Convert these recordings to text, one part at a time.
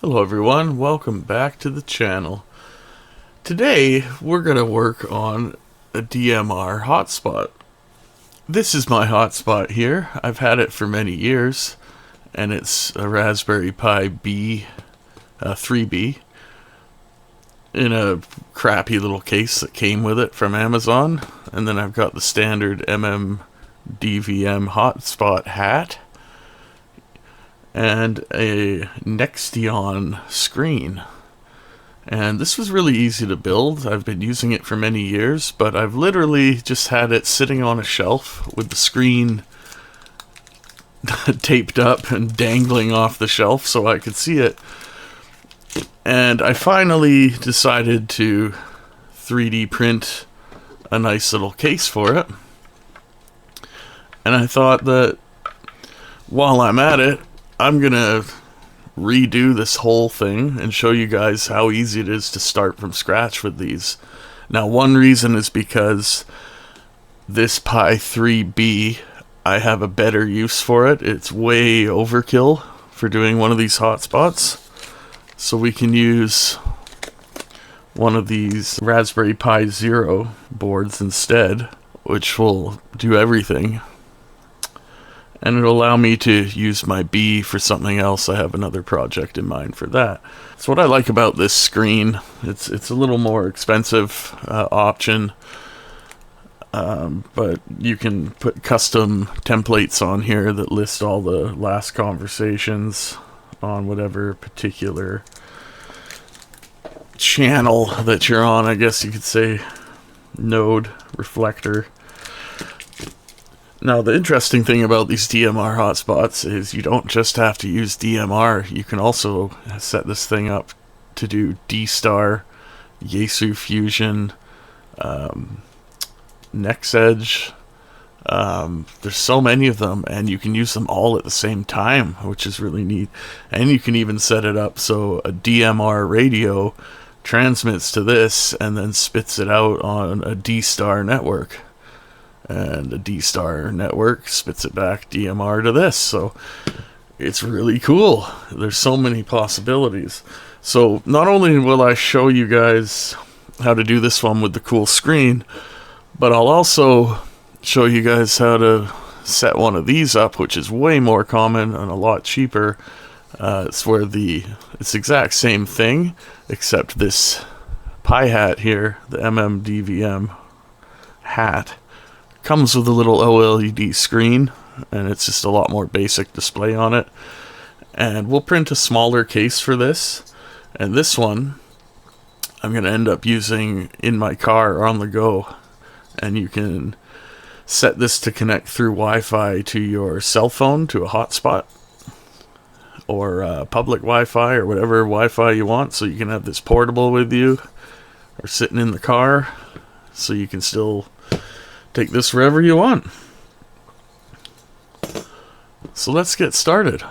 Hello everyone, welcome back to the channel. Today we're going to work on a DMR hotspot. This is my hotspot here. I've had it for many years and it's a Raspberry Pi B 3B in a crappy little case that came with it from Amazon, and then I've got the standard MMDVM hotspot hat and a Nextion screen. And this was really easy to build. I've been using it for many years, but I've literally just had it sitting on a shelf with the screen taped up and dangling off the shelf so I could see it. And I finally decided to 3D print a nice little case for it. And I thought that while I'm at it, I'm gonna redo this whole thing and show you guys how easy it is to start from scratch with these. Now, one reason is because this Pi 3B, I have a better use for it. It's way overkill for doing one of these hotspots. So we can use one of these Raspberry Pi Zero boards instead, which will do everything. And it'll allow me to use my B for something else. I have another project in mind for that. So what I like about this screen, it's a little more expensive option, but you can put custom templates on here that list all the last conversations on whatever particular channel that you're on, I guess you could say, node, reflector. Now, the interesting thing about these DMR hotspots is you don't just have to use DMR. You can also set this thing up to do D-Star, Yaesu Fusion, NextEdge. There's so many of them, and you can use them all at the same time, which is really neat. And you can even set it up so a DMR radio transmits to this and then spits it out on a D-Star network. And a D-Star network spits it back DMR to this. So it's really cool. There's so many possibilities. So not only will I show you guys how to do this one with the cool screen, but I'll also show you guys how to set one of these up, which is way more common and a lot cheaper. It's where it's the exact same thing, except this Pi hat here, the MMDVM hat, comes with a little OLED screen, and it's just a lot more basic display on it. And we'll print a smaller case for this, and this one I'm going to end up using in my car or on the go. And you can set this to connect through Wi-Fi to your cell phone, to a hotspot, or public Wi-Fi, or whatever Wi-Fi you want, so you can have this portable with you or sitting in the car, so you can still take this wherever you want. So let's get started.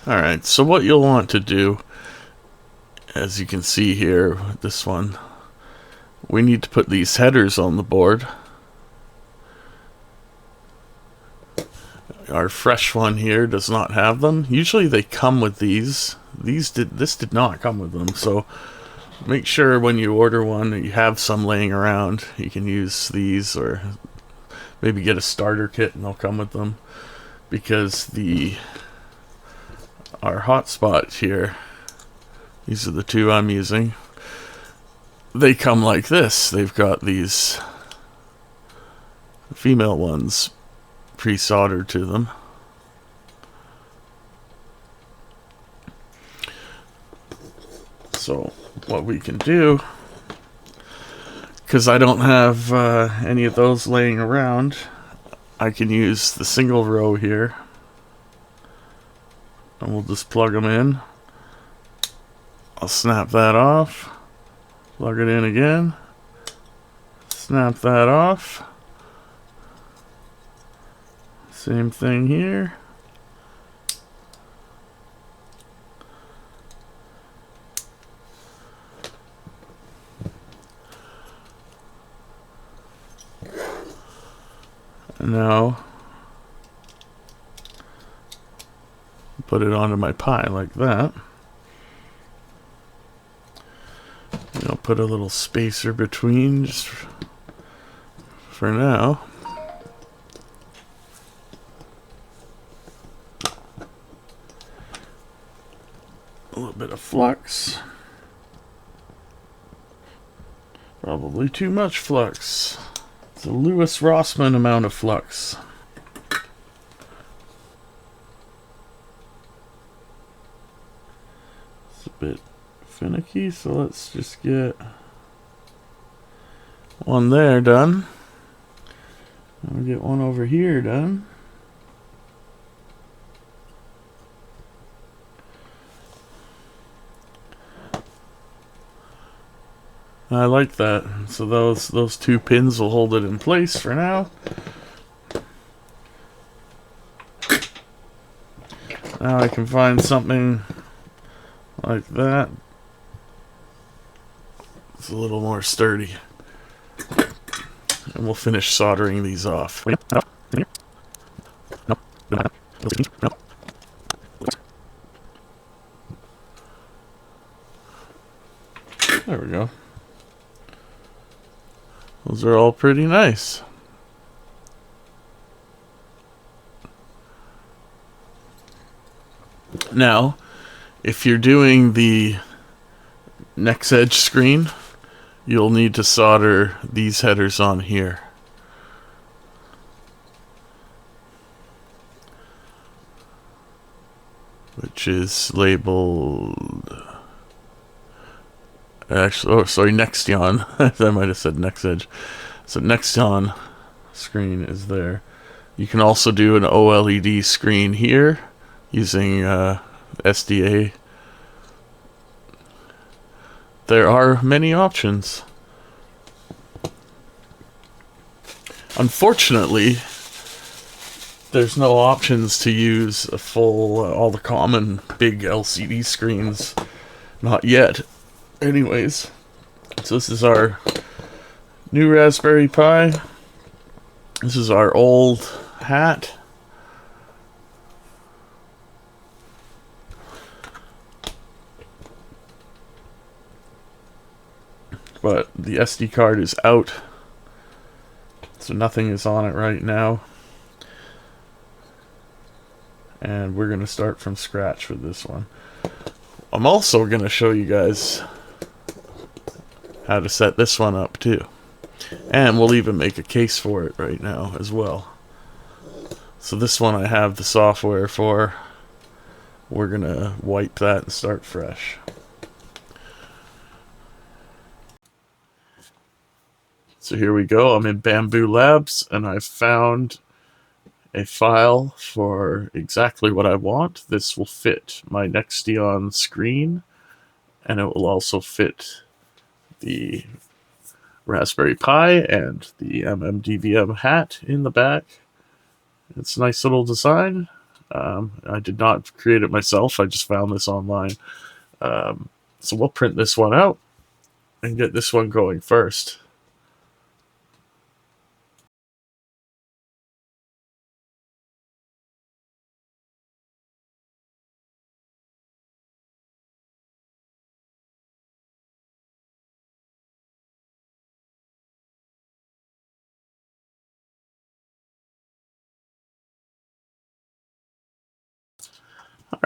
Alright, so what you'll want to do, as you can see here with this one, we need to put these headers on the board. Our fresh one here does not have them. Usually they come with these. This did not come with them, so make sure when you order one that you have some laying around. You can use these, or maybe get a starter kit and they'll come with them, because our hotspot here, these are the two I'm using, they come like this. They've got these female ones pre-soldered to them. So what we can do, because I don't have any of those laying around, I can use the single row here, and we'll just plug them in. I'll snap that off, plug it in again, snap that off. Same thing here. And now put it onto my Pi like that. I'll put a little spacer between just for now. A little bit of flux. Probably too much flux. It's a Lewis-Rossmann amount of flux. It's a bit finicky, so let's just get one there done. I'll get one over here done. I like that. So those two pins will hold it in place for now. Now I can find something like that. It's a little more sturdy. And we'll finish soldering these off. There we go. Those are all pretty nice. Now, if you're doing the next edge screen, you'll need to solder these headers on here. Which is labeled... Actually, oh, sorry, Nextion. I might have said next edge. So Nextion screen is there. You can also do an OLED screen here using SDA. There are many options. Unfortunately, there's no options to use a full, all the common big LCD screens. Not yet. Anyways, so this is our new Raspberry Pi. This is our old hat. But the SD card is out, so nothing is on it right now. And we're going to start from scratch with this one. I'm also going to show you guys how to set this one up too. And we'll even make a case for it right now as well. So this one I have the software for. We're going to wipe that and start fresh. So here we go. I'm in Bamboo Labs and I've found a file for exactly what I want. This will fit my Nextion screen, and it will also fit the Raspberry Pi and the MMDVM hat in the back. It's a nice little design. I did not create it myself. I just found this online. So we'll print this one out and get this one going first.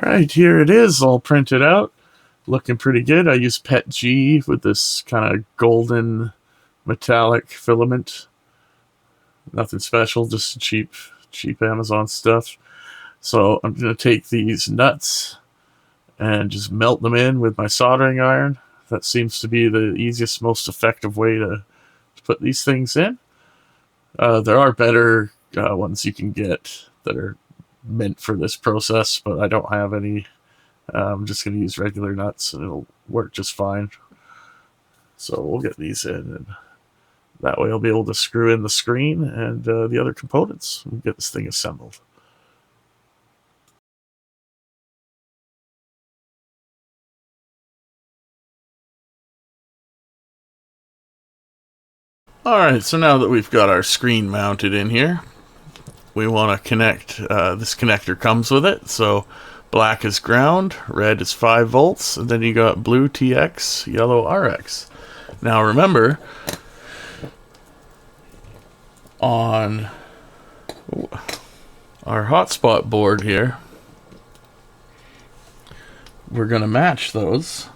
Alright, here it is, all printed out. Looking pretty good. I use PETG with this kind of golden metallic filament. Nothing special, just cheap Amazon stuff. So I'm going to take these nuts and just melt them in with my soldering iron. That seems to be the easiest, most effective way to put these things in. There are better ones you can get that are meant for this process, but I don't have any. I'm just going to use regular nuts and it'll work just fine. So we'll get these in, and that way I'll be able to screw in the screen and the other components and get this thing assembled. Alright, so now that we've got our screen mounted in here, we want to connect, this connector comes with it. So black is ground, red is 5 volts, and then you got blue TX, yellow RX. Now remember, on our hotspot board here, we're going to match those.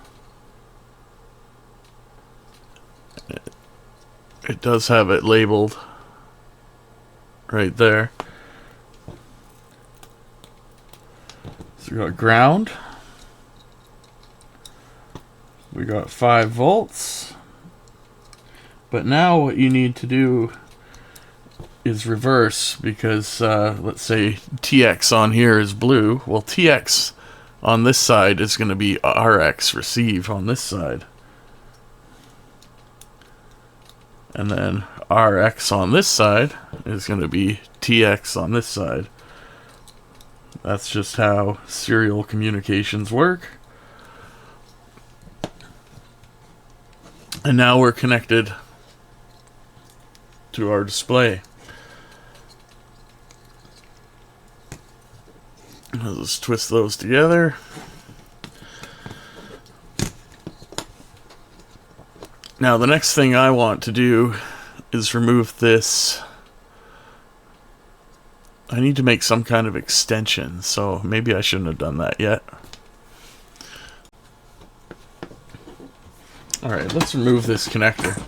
It does have it labeled right there. So we got ground. We got 5 volts. But now what you need to do is reverse, because let's say TX on here is blue. Well, TX on this side is going to be RX receive on this side. And then RX on this side is going to be TX on this side. That's just how serial communications work. And now we're connected to our display. Let's twist those together. Now the next thing I want to do is remove this. I need to make some kind of extension, so maybe I shouldn't have done that yet. Alright, let's remove this connector.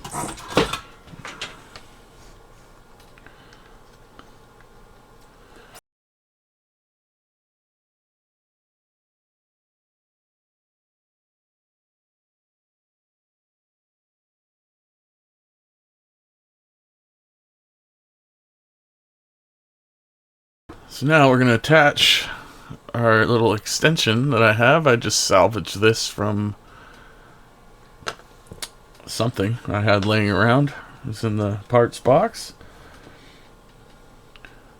So now we're going to attach our little extension that I have. I just salvaged this from something I had laying around. It's in the parts box.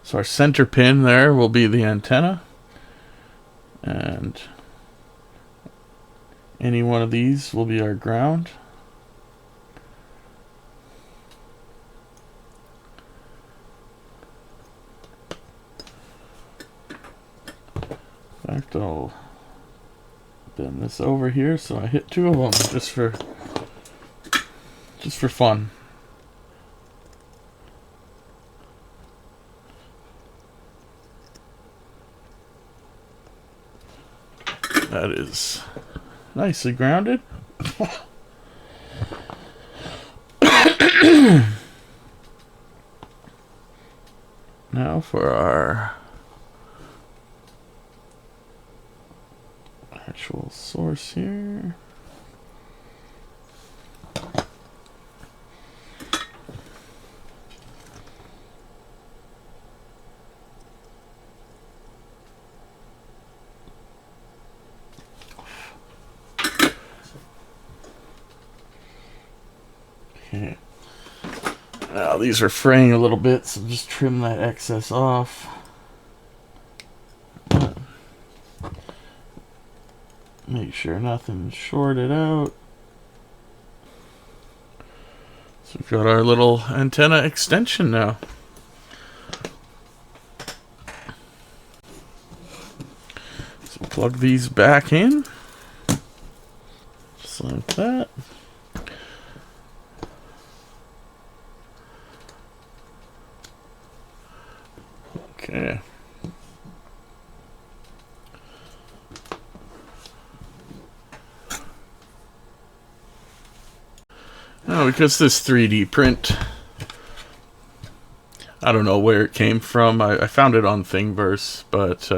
So our center pin there will be the antenna. And any one of these will be our ground. In fact, I'll bend this over here so I hit 2 of them just for fun. That is nicely grounded. Now for our actual source here. Okay. Now these are fraying a little bit, so just trim that excess off. Make sure nothing's shorted out. So we've got our little antenna extension now. So plug these back in, just like that. Okay. Now, because this 3D print, I don't know where it came from. I found it on Thingiverse, but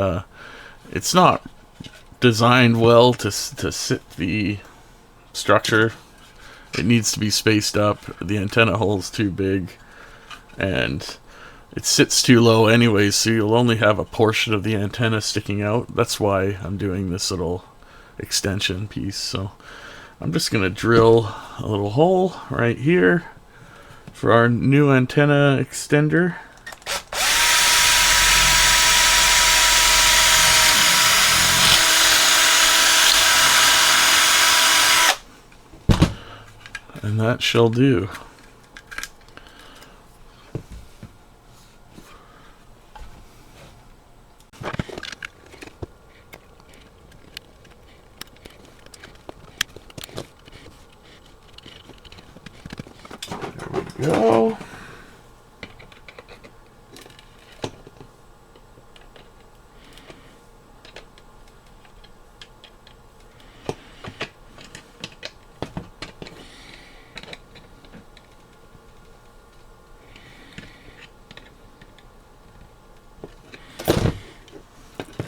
it's not designed well to sit the structure. It needs to be spaced up. The antenna hole's too big, and it sits too low anyways, so you'll only have a portion of the antenna sticking out. That's why I'm doing this little extension piece. So I'm just going to drill a little hole right here for our new antenna extender. And that shall do.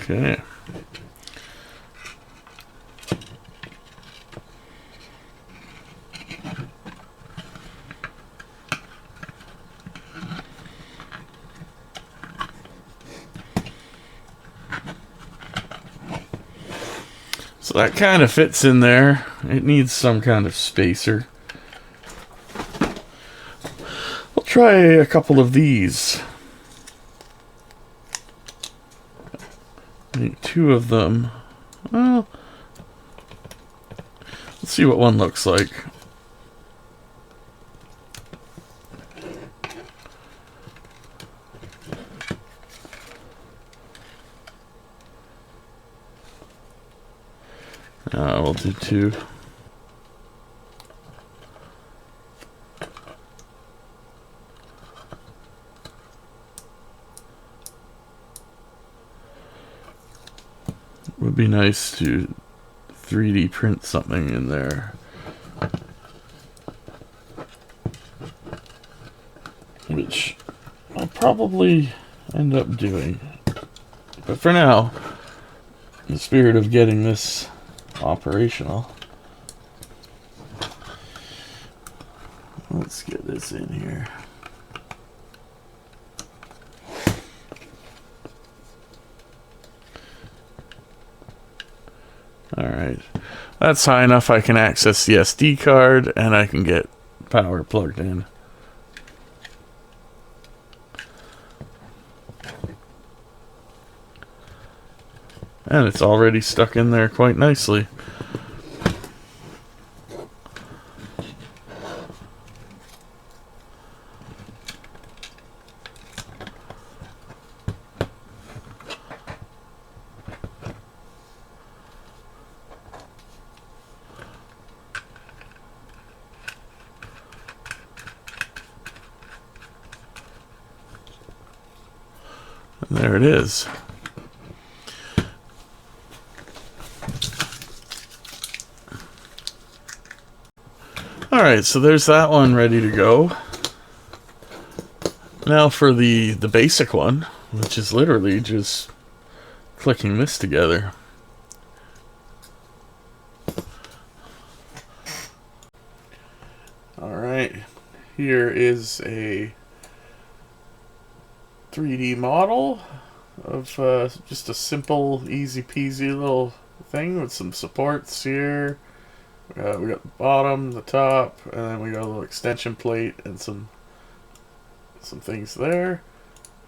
Okay. So that kind of fits in there. It needs some kind of spacer. I'll try a couple of these. I think 2 of them. Well, let's see what one looks like. We'll do 2. Would be nice to 3D print something in there. Which I'll probably end up doing. But for now, in the spirit of getting this operational, let's get this in here. Alright, that's high enough I can access the SD card and I can get power plugged in. And it's already stuck in there quite nicely. And there it is. Alright, so there's that one ready to go. Now for the basic one, which is literally just clicking this together. Alright, here is a 3D model of just a simple, easy peasy little thing with some supports here. We got the bottom, the top, and then we got a little extension plate and some things there.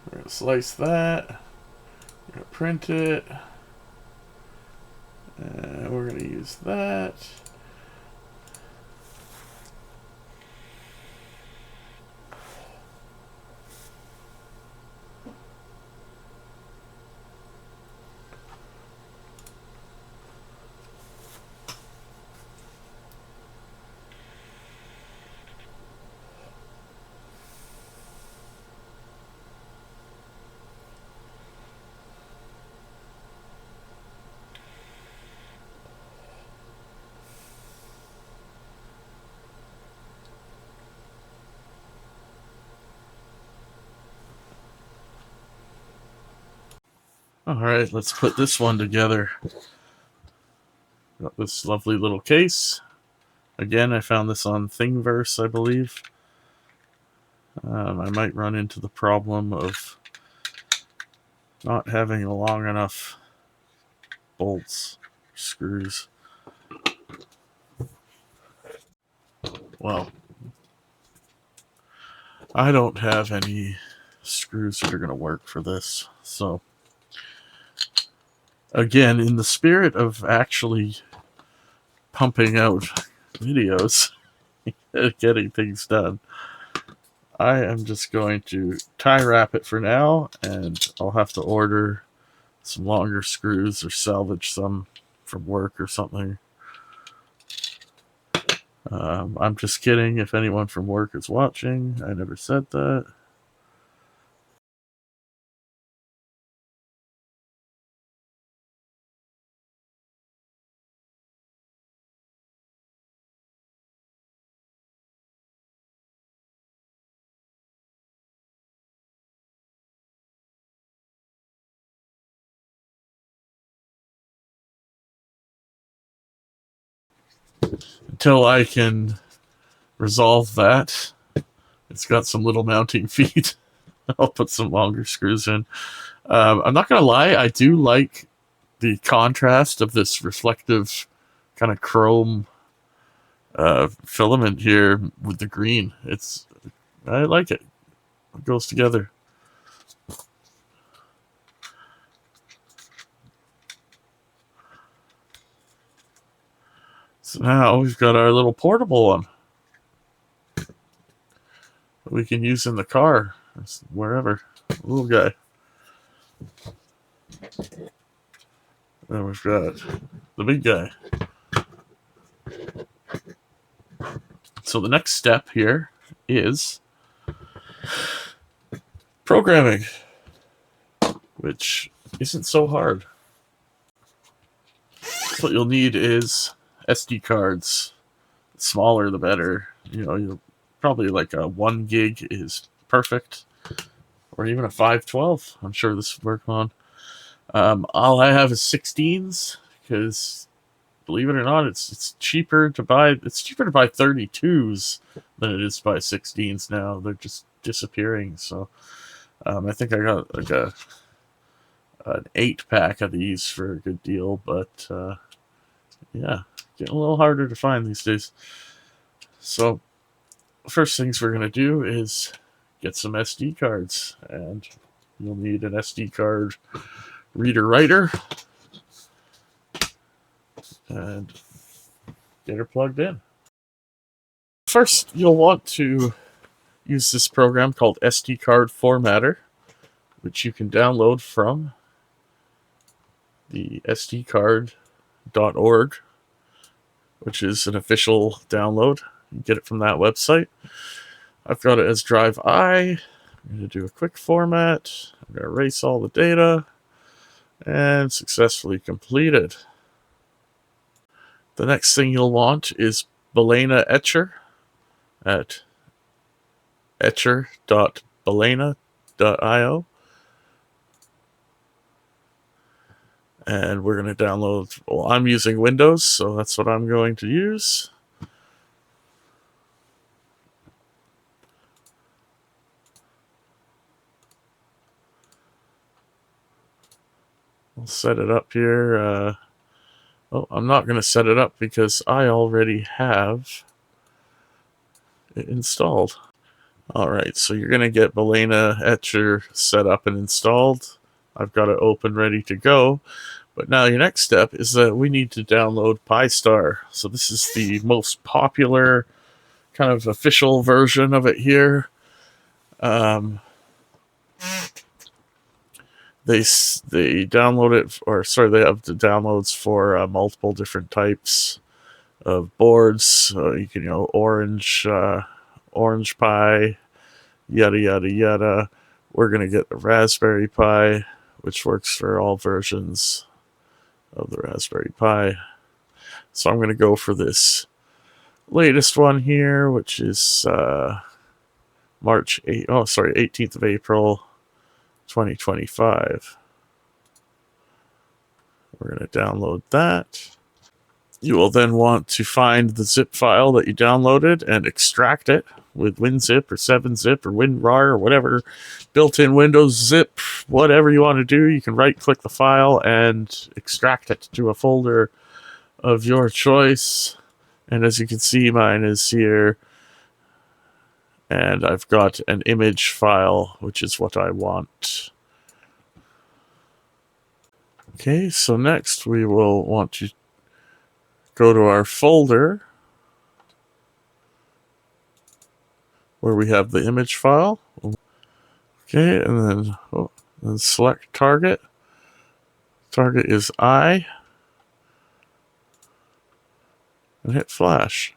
We're gonna slice that. We're gonna print it, and we're gonna use that. Alright, let's put this one together. Got this lovely little case. Again, I found this on Thingiverse, I believe. I might run into the problem of not having long enough bolts, screws. Well, I don't have any screws that are going to work for this, so again, in the spirit of actually pumping out videos and getting things done, I am just going to tie wrap it for now, and I'll have to order some longer screws or salvage some from work or something. I'm just kidding if anyone from work is watching. I never said that. until I can resolve that. It's got some little mounting feet. I'll put some longer screws in. I'm not gonna lie, I do like the contrast of this reflective kind of chrome filament here with the green. I like it. It goes together. So now we've got our little portable one that we can use in the car, wherever. Little guy. Then we've got the big guy. So the next step here is programming, which isn't so hard. So what you'll need is SD cards. The smaller the better. You'll probably like a 1 gig is perfect, or even a 512. I'm sure this would work on. All I have is 16s because, believe it or not, it's cheaper to buy. It's cheaper to buy 32s than it is to buy 16s now. They're just disappearing. So I think I got like an 8-pack of these for a good deal, but yeah, getting a little harder to find these days. So first things we're gonna do is get some SD cards, and you'll need an SD card reader writer and get her plugged in. First, you'll want to use this program called SD Card Formatter, which you can download from the sdcard.org, which is an official download. You can get it from that website. I've got it as drive I. I'm going to do a quick format. I'm going to erase all the data, and successfully completed. The next thing you'll want is Balena Etcher at etcher.balena.io. And we're going to download, well, I'm using Windows, so that's what I'm going to use. I'll set it up here. I'm not going to set it up because I already have it installed. Alright, so you're going to get Balena Etcher set up and installed. I've got it open, ready to go. But now your next step is that we need to download Pi-Star. So this is the most popular kind of official version of it here. They download it, they have the downloads for multiple different types of boards. You can, Orange Pi, yada yada yada. We're gonna get the Raspberry Pi, which works for all versions of the Raspberry Pi. So I'm gonna go for this latest one here, which is 18th of April 2025. We're going to download that. You will then want to find the zip file that you downloaded and extract it with WinZip or 7-zip or WinRAR or whatever built-in Windows zip, whatever you want to do. You can right-click the file and extract it to a folder of your choice. And as you can see, mine is here. And I've got an image file, which is what I want. Okay, so next we will want to go to our folder where we have the image file. Okay, and then select target. Target is I. And hit flash.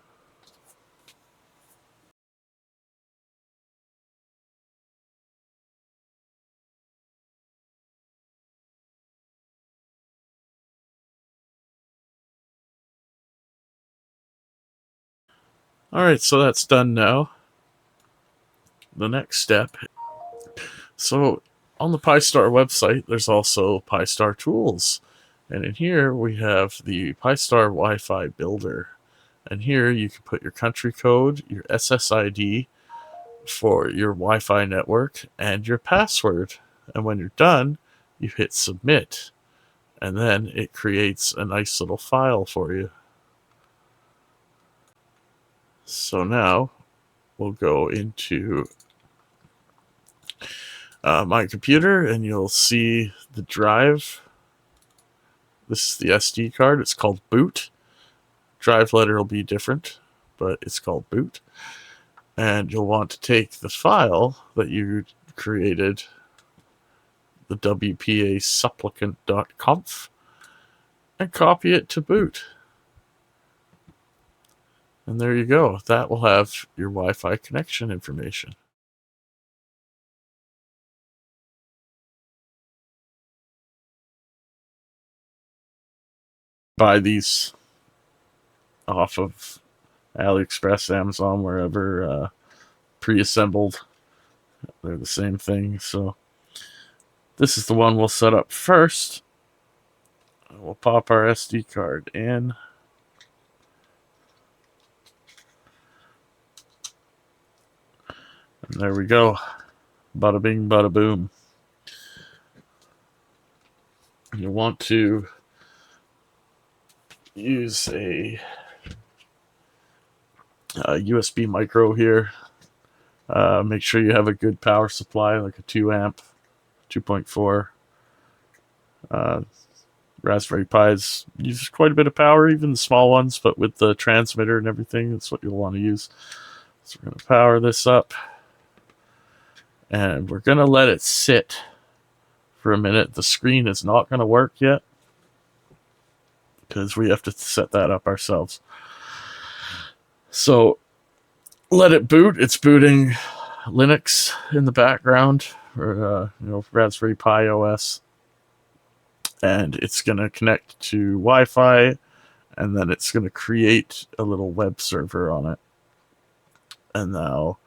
Alright, so that's done now. The next step. So on the Pi-Star website, there's also Pi-Star tools. And in here we have the Pi-Star Wi-Fi Builder. And here you can put your country code, your SSID for your Wi-Fi network, and your password. And when you're done, you hit submit. And then it creates a nice little file for you. So now we'll go into my computer, and you'll see the drive. This is the SD card. It's called boot. Drive letter will be different, but it's called boot. And you'll want to take the file that you created, the WPA supplicant.conf, and copy it to boot. And there you go. That will have your Wi-Fi connection information. Buy these off of AliExpress, Amazon, wherever, pre-assembled. They're the same thing. So this is the one we'll set up first. We'll pop our SD card in. And there we go. Bada bing, bada boom. You want to use a USB micro here. Make sure you have a good power supply, like a 2 amp, 2.4. Raspberry Pis use quite a bit of power, even the small ones, but with the transmitter and everything, that's what you'll want to use. So we're going to power this up, and we're going to let it sit for a minute. The screen is not going to work yet because we have to set that up ourselves. So let it boot. It's booting Linux in the background, or Raspberry Pi OS, and it's going to connect to Wi-Fi, and then it's going to create a little web server on it. And now,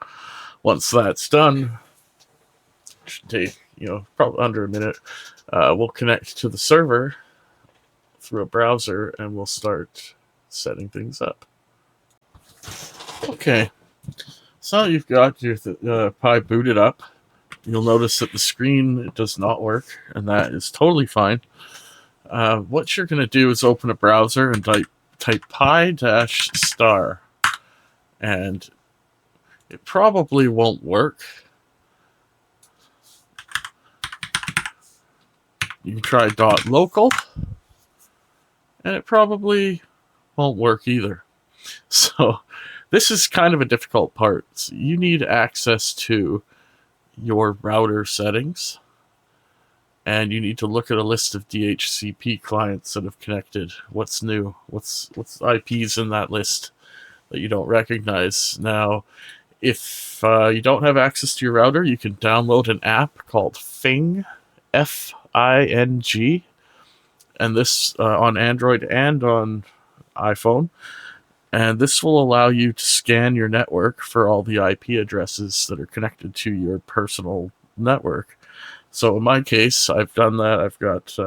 once that's done, it should take probably under a minute. We'll connect to the server through a browser, and we'll start setting things up. Okay, so you've got your Pi booted up. You'll notice that the screen does not work, and that is totally fine. What you're going to do is open a browser and type pi-star, and it probably won't work. You can try .local, and it probably won't work either. So this is kind of a difficult part. So you need access to your router settings, and you need to look at a list of DHCP clients that have connected. What's new? What's IPs in that list that you don't recognize? Now, if you don't have access to your router, you can download an app called Fing, F-I-N-G, and this on Android and on iPhone. And this will allow you to scan your network for all the IP addresses that are connected to your personal network. So in my case, I've done that. I've got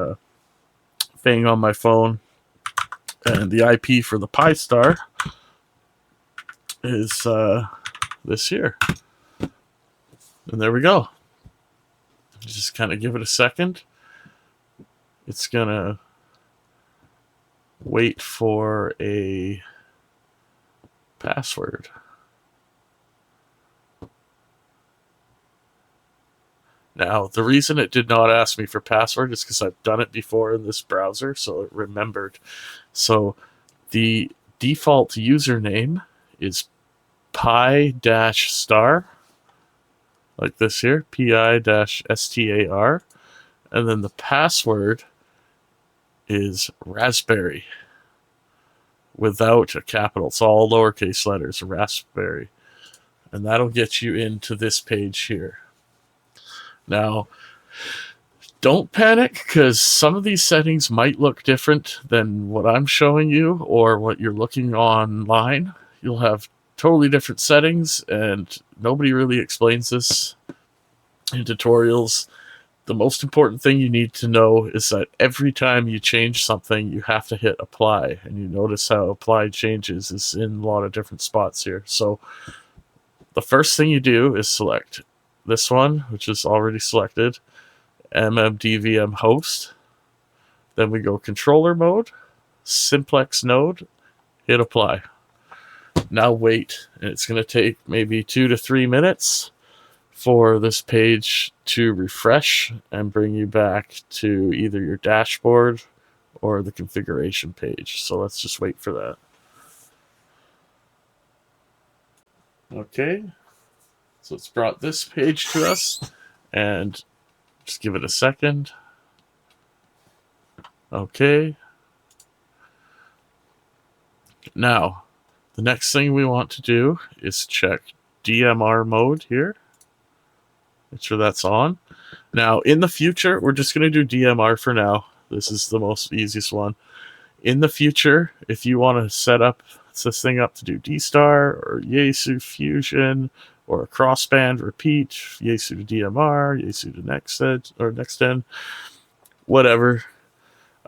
Fing on my phone, and the IP for the Pi-star is this here. And there we go. Just kind of give it a second. It's gonna wait for a password. Now, the reason it did not ask me for password is because I've done it before in this browser, so it remembered. So the default username is pi-star, like this here, pi-star, and then the password is raspberry, without a capital. It's all lowercase letters, raspberry. And that'll get you into this page here. Now, don't panic, because some of these settings might look different than what I'm showing you or what you're looking online. You'll have totally different settings, and nobody really explains this in tutorials. the most important thing you need to know is that every time you change something, you have to hit apply. And you notice how apply changes is in a lot of different spots here. So the first thing you do is select this one, which is already selected, MMDVM host. Then we go controller mode, simplex node, hit apply. Now wait, and it's going to take maybe 2 to 3 minutes for this page to refresh and bring you back to either your dashboard or the configuration page. So let's just wait for that. Okay, so it's brought this page to us, and just give it a second. Okay. Now, the next thing we want to do is check DMR mode here. Make sure that's on. Now, in the future, we're just going to do DMR for now. This is the most easiest one. In the future, if you want to set this thing up to do D-Star or Yaesu Fusion or a crossband repeat, Yaesu to DMR, Yaesu to Nextend, whatever.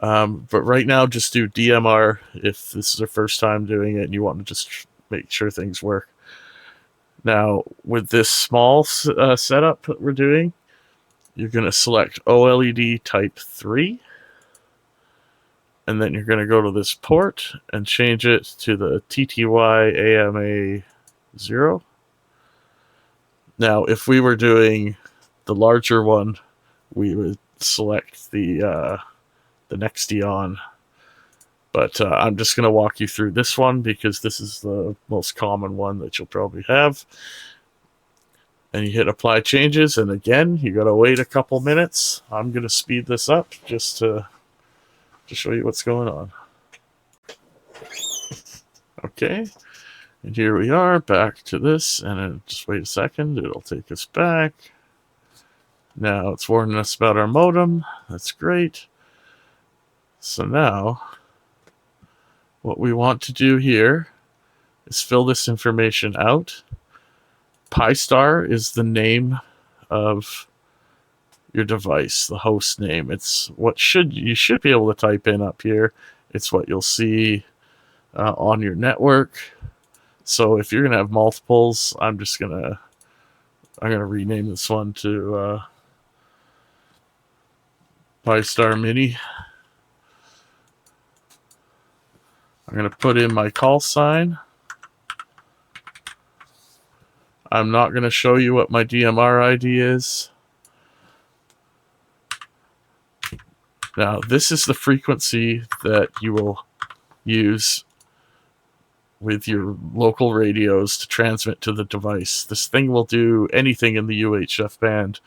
But right now, just do DMR if this is your first time doing it and you want to just make sure things work. Now, with this small setup that we're doing, you're going to select OLED type 3. And then you're going to go to this port and change it to the TTY AMA 0. Now, if we were doing the larger one, we would select the Nextion. But I'm just going to walk you through this one because this is the most common one that you'll probably have. And you hit apply changes, and again, you got to wait a couple minutes. I'm going to speed this up just to show you what's going on. Okay, and here we are back to this, and just wait a second, it'll take us back. Now it's warning us about our modem. That's great. So now what we want to do here is fill this information out. Pi-star is the name of your device, the host name. It's what you should be able to type in up here. It's what you'll see on your network. So if you're gonna have multiples, I'm gonna rename this one to Pi-star Mini. I'm gonna put in my call sign. I'm not gonna show you what my DMR ID is. Now, this is the frequency that you will use with your local radios to transmit to the device. This thing will do anything in the UHF band.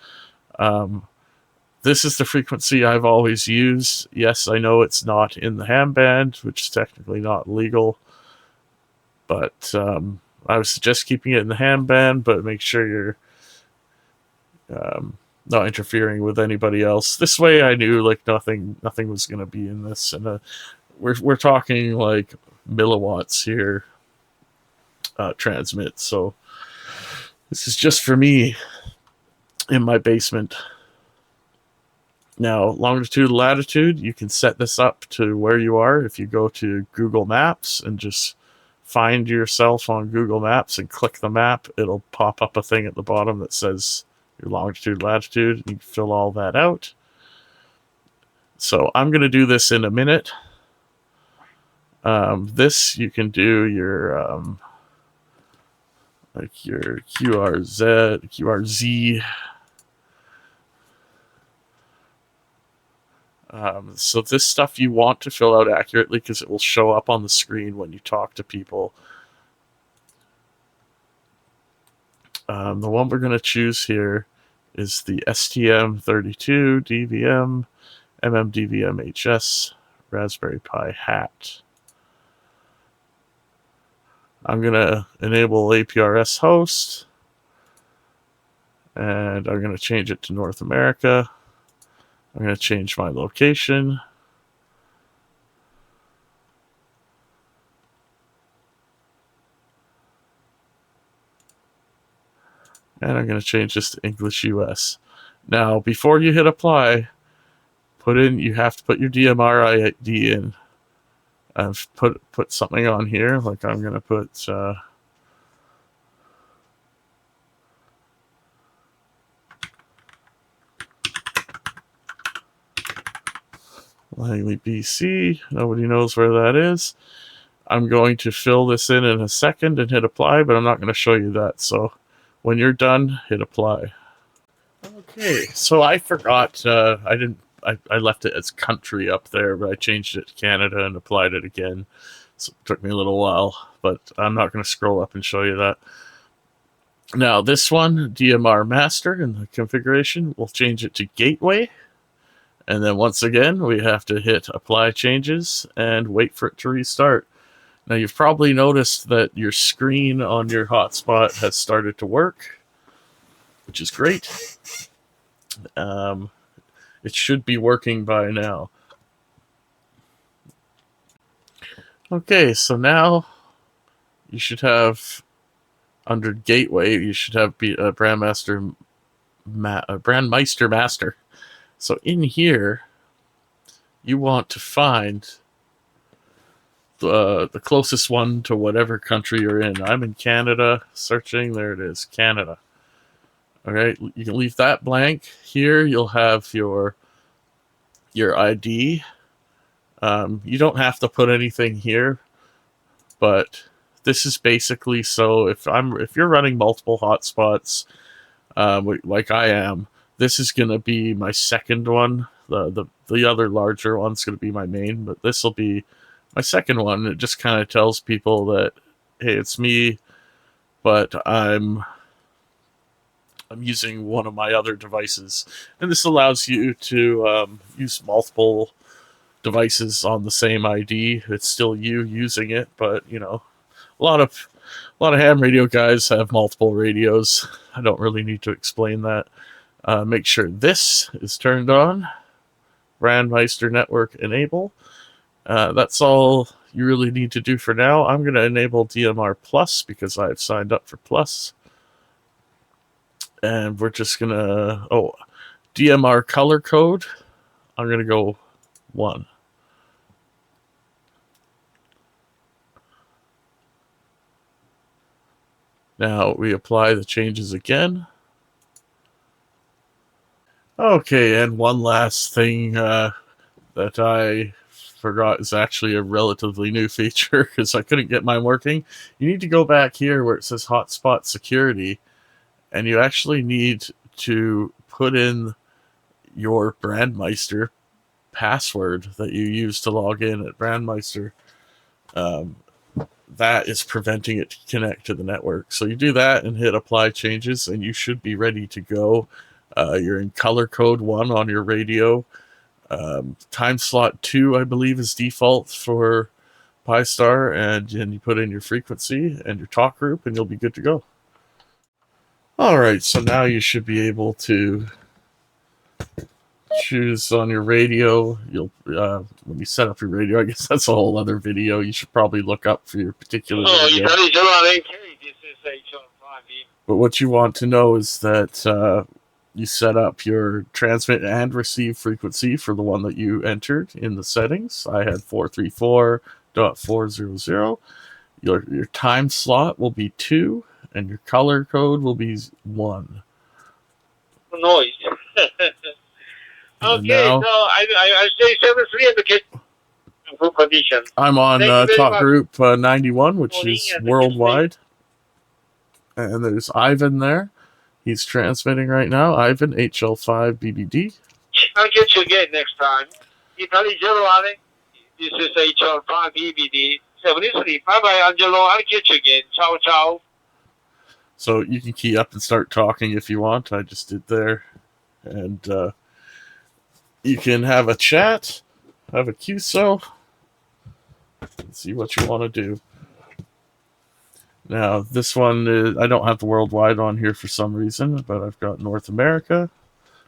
This is the frequency I've always used. Yes, I know it's not in the ham band, which is technically not legal, but I would suggest keeping it in the ham band, but make sure you're not interfering with anybody else. This way I knew like nothing was going to be in this, and we're talking like milliwatts here transmit, so this is just for me in my basement. Now, longitude, latitude, you can set this up to where you are. If you go to Google Maps and just find yourself on Google Maps and click the map, it'll pop up a thing at the bottom that says your longitude, latitude, and you can fill all that out. So I'm going to do this in a minute. This you can do your like your QRZ. So this stuff you want to fill out accurately because it will show up on the screen when you talk to people. The one we're going to choose here is the STM32 DVM MMDVM HS Raspberry Pi hat. I'm going to enable APRS host, and I'm going to change it to North America. I'm going to change my location. And I'm going to change this to English US. Now, before you hit apply, you have to put your DMR ID in. I've put something on here, like I'm gonna put Langley, BC. Nobody knows where that is. I'm going to fill this in a second and hit apply, but I'm not going to show you that. So when you're done, hit apply. Okay, so I forgot. I left it as country up there, but I changed it to Canada and applied it again. So it took me a little while, but I'm not going to scroll up and show you that. Now this one, DMR master in the configuration, we'll change it to gateway. And then once again, we have to hit apply changes and wait for it to restart. Now you've probably noticed that your screen on your hotspot has started to work, which is great. It should be working by now. Okay, so now you should have, under gateway, you should have a Brandmeister Master. So in here, you want to find the closest one to whatever country you're in. I'm in Canada, searching, there it is, Canada. Alright, you can leave that blank. Here you'll have your ID. You don't have to put anything here, but this is basically so if you're running multiple hotspots, like I am, this is going to be my second one. The other larger one's going to be my main, but this will be my second one. It just kind of tells people that, hey, it's me, but I'm using one of my other devices. And this allows you to use multiple devices on the same ID. It's still you using it, but you know, a lot of ham radio guys have multiple radios. I don't really need to explain that. Make sure this is turned on. Brandmeister network enable. That's all you really need to do for now. I'm going to enable DMR Plus because I've signed up for Plus. And we're just going to, DMR color code. I'm going to go 1. Now we apply the changes again. Okay, and one last thing that I forgot is actually a relatively new feature because I couldn't get mine working. You need to go back here where it says hotspot security, and you actually need to put in your Brandmeister password that you use to log in at Brandmeister. That is preventing it to connect to the network. So you do that and hit apply changes, and you should be ready to go. You're in color code 1 on your radio. Time slot 2, I believe, is default for Pi-Star, and you put in your frequency and your talk group, and you'll be good to go. Alright, so now you should be able to choose on your radio. You'll when you set up your radio, I guess that's a whole other video. You should probably look up for your particular radio. But what you want to know is that you set up your transmit and receive frequency for the one that you entered in the settings. I had 434.400. Your time slot will be 2, and your color code will be 1. Noise. Okay, now, so I say 73 in the full condition. I'm on Talk Group 91, which is worldwide. And there's Ivan there. He's transmitting right now. Ivan, HL5 BBD. I'll get you again next time. Italy 01. This is HL5 BBD. 73. Bye-bye, Angelo. I'll get you again. Ciao, ciao. So you can key up and start talking if you want. I just did there. And you can have a chat, have a QSO, and see what you want to do. Now, this one, I don't have the worldwide on here for some reason, but I've got North America,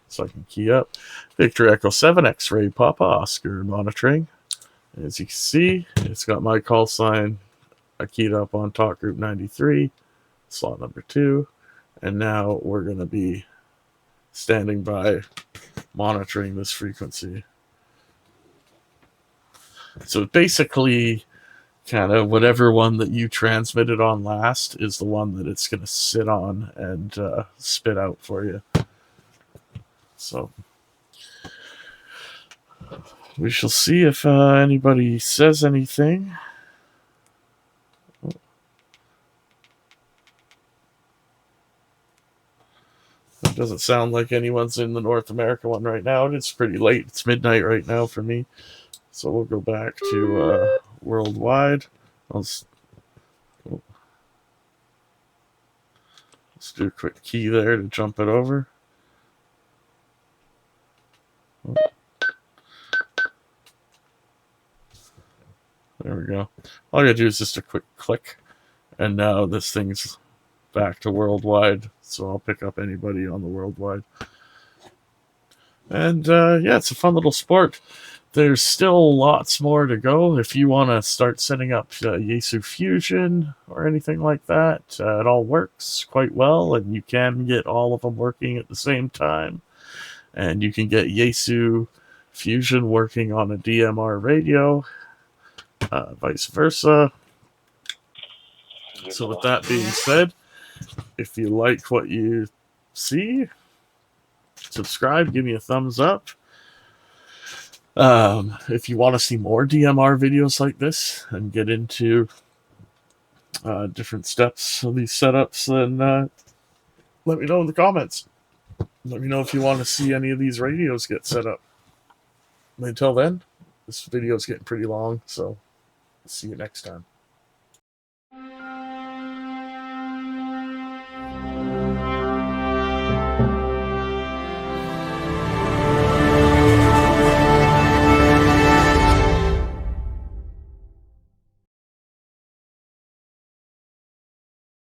so I can key up. Victor Echo 7, X-Ray Papa Oscar monitoring. As you can see, it's got my call sign. I keyed up on Talk Group 93, slot number 2, and now we're going to be standing by monitoring this frequency. So basically, kind of whatever one that you transmitted on last is the one that it's going to sit on and spit out for you. So we shall see if anybody says anything. It doesn't sound like anyone's in the North America one right now. It's pretty late. It's midnight right now for me. So we'll go back to worldwide. Let's do a quick key there to jump it over. There we go. All I gotta do is just a quick click, and now this thing's back to worldwide. So I'll pick up anybody on the worldwide. And yeah, it's a fun little sport. There's still lots more to go. If you want to start setting up Yaesu Fusion or anything like that, it all works quite well, and you can get all of them working at the same time. And you can get Yaesu Fusion working on a DMR radio, vice versa. So with that being said, if you like what you see, subscribe, give me a thumbs up. If you want to see more DMR videos like this and get into different steps of these setups, then let me know in the comments. Let me know if you want to see any of these radios get set up. Until then, this video is getting pretty long, so see you next time.